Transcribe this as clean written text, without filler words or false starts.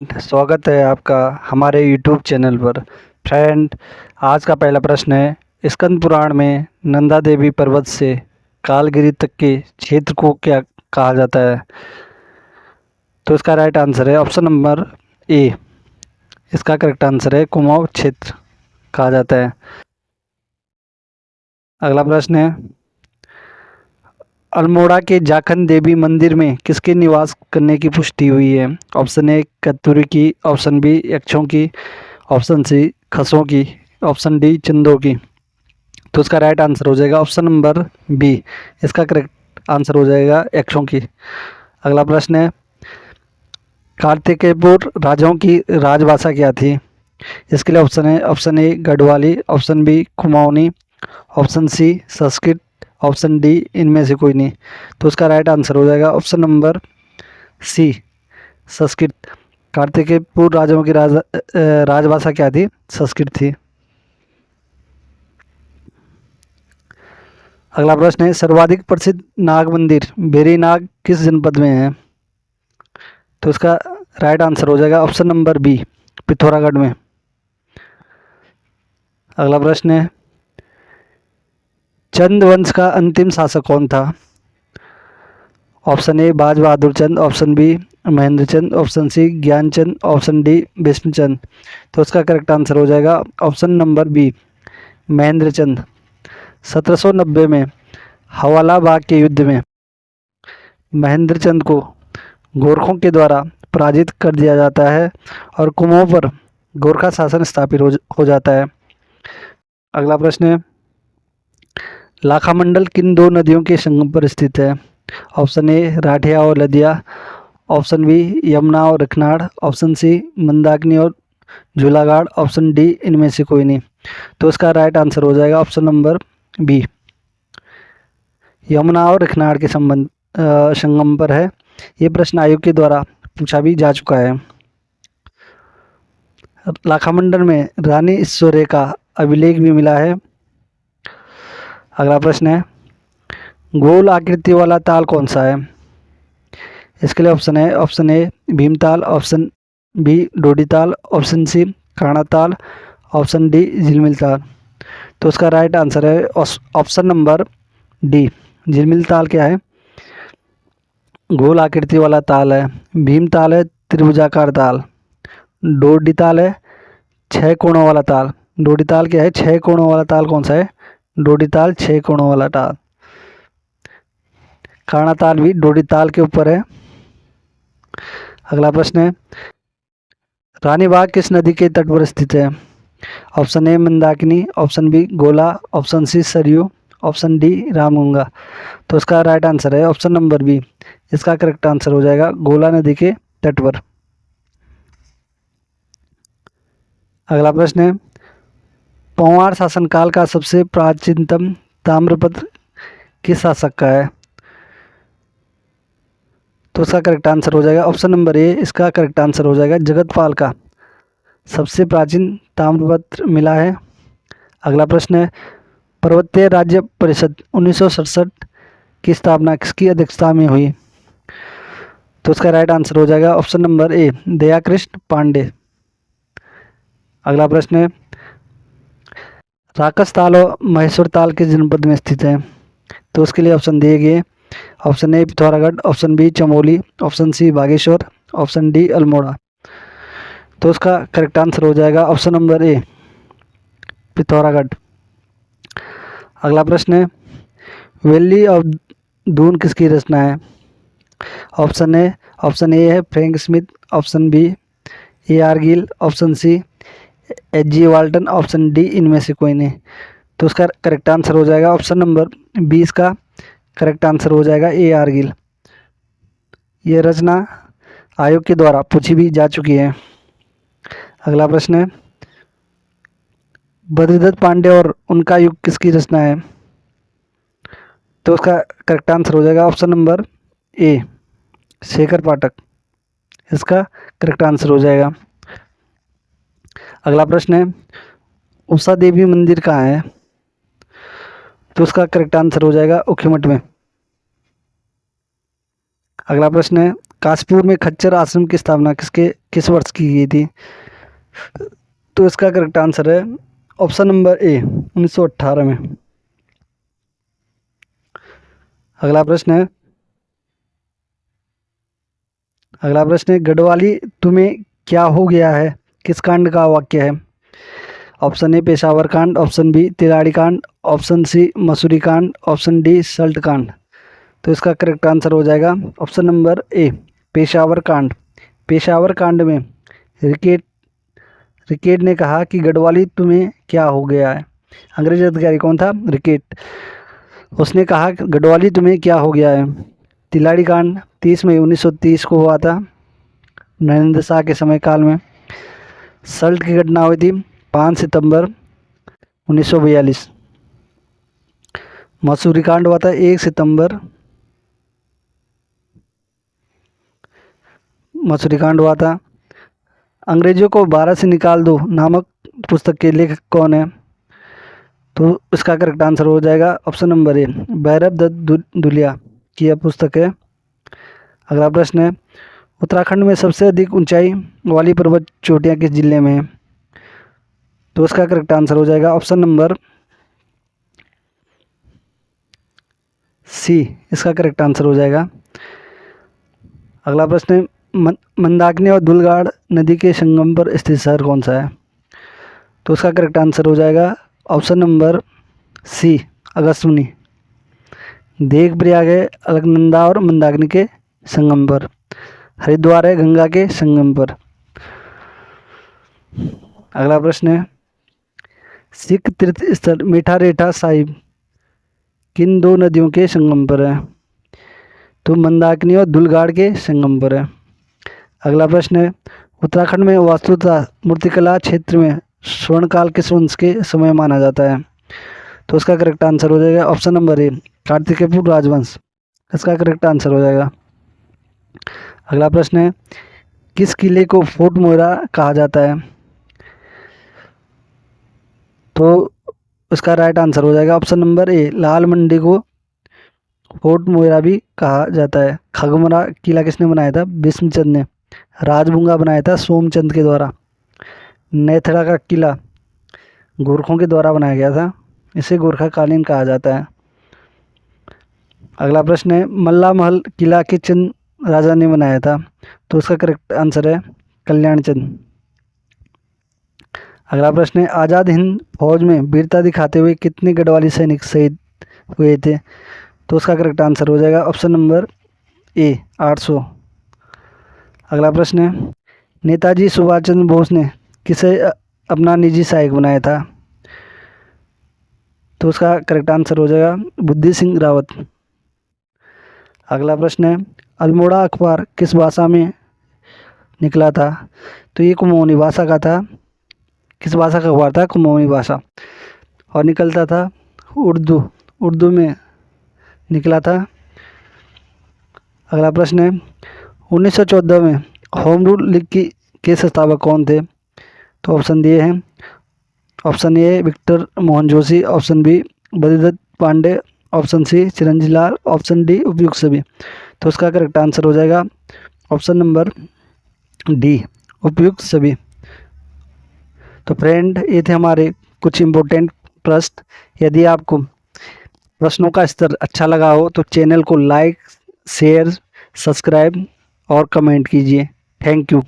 स्वागत है आपका हमारे यूट्यूब चैनल पर। फ्रेंड, आज का पहला प्रश्न है, स्कंद पुराण में नंदा देवी पर्वत से कालगिरी तक के क्षेत्र को क्या कहा जाता है? तो इसका राइट आंसर है ऑप्शन नंबर ए। इसका करेक्ट आंसर है कुमाऊं क्षेत्र कहा जाता है। अगला प्रश्न है, अल्मोड़ा के जाखन देवी मंदिर में किसके निवास करने की पुष्टि हुई है? ऑप्शन ए कत्यूरी की, ऑप्शन बी यक्षों की, ऑप्शन सी खसों की, ऑप्शन डी चंदों की। तो इसका राइट आंसर हो जाएगा ऑप्शन नंबर बी। इसका करेक्ट आंसर हो जाएगा यक्षों की। अगला प्रश्न है, कार्तिकेयपुर राजाओं की राजभाषा क्या थी? इसके लिए ऑप्शन है, option A Garhwali, option B Kumaoni, option C Sanskrit, option D इनमें से कोई नहीं। तो उसका राइट आंसर हो जाएगा option number C Sanskrit. Kartikeyapur राजाओं की राजभाषा क्या थी? संस्कृत थी। अगला प्रश्न है, सर्वाधिक प्रसिद्ध नाग मंदिर भेरीनाग किस जनपद में है? तो इसका राइट आंसर हो जाएगा ऑप्शन नंबर बी पिथौरागढ़ में। अगला प्रश्न है, चंद वंश का अंतिम शासक कौन था? Option A Baz Bahadur Chand, option B Mahendra Chand, option C Gyanchand, option D Bhishmachand. तो इसका करेक्ट आंसर हो जाएगा option number B Mahendra Chand. 1790 में हवाला बाग के युद्ध में महेंद्र चंद को गोरखों के द्वारा पराजित कर दिया जाता है और कुमाऊं पर गोरखा शासन स्थापित हो जाता है। अगला प्रश्न है, लाखामंडल किन दो नदियों के संगम पर स्थित है? ऑप्शन ए राठिया और लदिया, ऑप्शन बी यमुना और रखनाड़, ऑप्शन सी मंदाकिनी और झूलाघाट, ऑप्शन डी इनमें से कोई नहीं। तो इसका राइट आंसर हो जाएगा ऑप्शन नंबर बी यमुना और रखनाड़ के संगम पर है। ये प्रश्न आयोग के द्वारा पूछा भी जा चुका है। लाखामंडल में रानी ईश्वरी का अभिलेख भी मिला है। अगला प्रश्न है, गोल आकृति वाला ताल कौन सा है? इसके लिए ऑप्शन है, option A Bhimtal, option B Dodi Tal, option सी काना ताल, ऑप्शन डी झिलमिल ताल। तो उसका राइट आंसर है ऑप्शन नंबर डी झिलमिल ताल। क्या है? गोल आकृति वाला ताल है। भीम ताल है त्रिभुजाकार ताल। डोडी ताल है 6 कोणों वाला ताल। डोडी ताल क्या है? 6 कोणों वाला ताल कौन सा है? डोडी ताल 6 कोणों वाला ताल। काना ताल भी डोडी ताल के ऊपर है। अगला प्रश्न है, रानी बाग किस नदी के तट पर स्थित है? Option A Mandakini, option B Gola, option C Saryu, option D Ramganga. तो इसका राइट आंसर है ऑप्शन नंबर बी। इसका करेक्ट आंसर हो जाएगा गोला नदी के तट पर। अगला प्रश्न है, पौवार शासनकाल का सबसे प्राचीनतम ताम्रपत्र किस शासक का है? तो इसका करेक्ट आंसर हो जाएगा ऑप्शन नंबर ए। इसका करेक्ट आंसर हो जाएगा जगतपाल का सबसे प्राचीन ताम्रपत्र मिला है। अगला प्रश्न है, पर्वतीय राज्य परिषद 1967 की स्थापना किसकी अध्यक्षता में हुई? तो इसका राइट आंसर हो जाएगा option number A Dayakrishna Pande. अगला प्रश्न है, राकस ताल और महेश्वर ताल किस जनपद में स्थित है? तो उसके लिए ऑप्शन दिए गए, option A Pithoragarh, option B Chamoli, option C Bageshwar, option D Almora. तो उसका करेक्ट आंसर हो जाएगा ऑप्शन नंबर ए पिथौरागढ़। अगला प्रश्न है, वैली ऑफ दून किसकी रचना है? ऑप्शन ए है Frank Smith, option B A R Gill, option C H G Walton, option D इनमें से कोई नहीं। तो उसका करेक्ट आंसर हो जाएगा ऑप्शन नंबर 20 का करेक्ट आंसर हो जाएगा ए आर गिल। ये रचना आयोग के द्वारा पूछी भी जा चुकी है। अगला प्रश्न है, बद्रीदत्त पांडे और उनका युग किसकी रचना है? तो उसका करेक्ट आंसर हो जाएगा ऑप्शन नंबर ए शेखर पाठक। इसका करेक्ट आंसर हो जाएगा। अगला प्रश्न है, उषा देवी मंदिर कहाँ है? तो उसका करेक्ट आंसर हो जाएगा ऊखीमठ में। अगला प्रश्न है, काशीपुर में खच्चर आश्रम की स्थापना किस वर्ष की गई थी? तो इसका करेक्ट आंसर है ऑप्शन नंबर ए 1918 में। अगला प्रश्न है गढ़वाली तुम्हें क्या हो गया है किस कांड का वाक्य है? ऑप्शन ए पेशावर कांड, ऑप्शन बी तिलाड़ी कांड, ऑप्शन सी मसूरी कांड, ऑप्शन डी सल्ट कांड। तो इसका करेक्ट आंसर हो जाएगा ऑप्शन नंबर ए पेशावर कांड। पेशावर कांड में रिकेट ने कहा कि गढ़वाली तुम्हें क्या हो गया है। अंग्रेज अधिकारी कौन था? रिकेट। उसने कहा गढ़वाली तुम्हें क्या हो गया है। तिलाड़ी कांड 30 मई 1930 को हुआ था नरेंद्र शाह के समय काल में। सल्ट की घटना हुई थी 5 सितंबर 1942। मसूरी कांड हुआ था 1 सितंबर। मसूरी कांड हुआ था। अंग्रेजों को भारत से निकाल दो नामक पुस्तक के लेखक कौन है? तो इसका करेक्ट आंसर हो जाएगा option number A Bhairav Dutt Duliya की यह पुस्तक है। अगला प्रश्न है उत्तराखंड में सबसे अधिक ऊंचाई वाली पर्वत चोटियां किस जिले में है? तो इसका करेक्ट आंसर हो जाएगा ऑप्शन नंबर सी, इसका करेक्ट आंसर हो जाएगा। अगला प्रश्न है मंदाकिनी और दुलगाड़ नदी के संगम पर स्थित शहर कौन सा है? तो उसका करेक्ट आंसर हो जाएगा option number C Agastyamuni. Devprayag है अलकनंदा और मंदाकिनी के संगम पर। हरिद्वार है गंगा के संगम पर। अगला प्रश्न है सिख तीर्थ स्थल मीठा रेठा साहिब किन दो नदियों के संगम पर है? तो मंदाकिनी और दुलगाड़ के संगम पर है। अगला प्रश्न है उत्तराखंड में वास्तुतः मूर्तिकला क्षेत्र में स्वर्णकाल किस वंश के समय माना जाता है? तो उसका करेक्ट आंसर हो जाएगा ऑप्शन नंबर ए कार्तिकेयपुर राजवंश। इसका करेक्ट आंसर हो जाएगा। अगला प्रश्न है किस किले को फोर्ट मोइरा कहा जाता है? तो इसका राइट आंसर हो जाएगा ऑप्शन नंबर ए लाल मंडी को फोर्ट मोइरा भी कहा जाता है। खगमरा किला किसने बनाया था? भीष्मचंद ने। राजभुंगा बनाया था सोमचंद के द्वारा। नेथड़ा का किला गोरखों के द्वारा बनाया गया था, इसे गोरखा कालीन कहा जाता है। अगला प्रश्न है मल्ला महल किला किस चंद राजा ने बनाया था? तो उसका करेक्ट आंसर है कल्याण चंद। अगला प्रश्न है आज़ाद हिंद फौज में वीरता दिखाते हुए कितने गढ़वाली सैनिक शहीद हुए थे? तो उसका करेक्ट आंसर हो जाएगा ऑप्शन नंबर ए 800। अगला प्रश्न है नेताजी सुभाष चंद्र बोस ने किसे अपना निजी सहायक बनाया था? तो उसका करेक्ट आंसर हो जाएगा बुद्धि सिंह रावत। अगला प्रश्न है अल्मोड़ा अखबार किस भाषा में निकला था? तो ये कुमाऊनी भाषा का था। किस भाषा का अखबार था? कुमाऊनी भाषा। और निकलता था उर्दू में निकला था। अगला प्रश्न है 1914 में होम रूल लीग के संस्थापक कौन थे? तो ऑप्शन दिए हैं। Option A Victor Mohan Joshi, option B Badridatt Pande, option C Chiranjiv Lal, option D उपयुक्त सभी। तो उसका करेक्ट आंसर हो जाएगा ऑप्शन नंबर डी उपयुक्त सभी। तो फ्रेंड ये थे हमारे कुछ इम्पोर्टेंट प्रश्न। यदि आपको प्रश्नों का स्तर अच्छा लगा हो तो चैनल को लाइक शेयर सब्सक्राइब और कमेंट कीजिए। Thank you.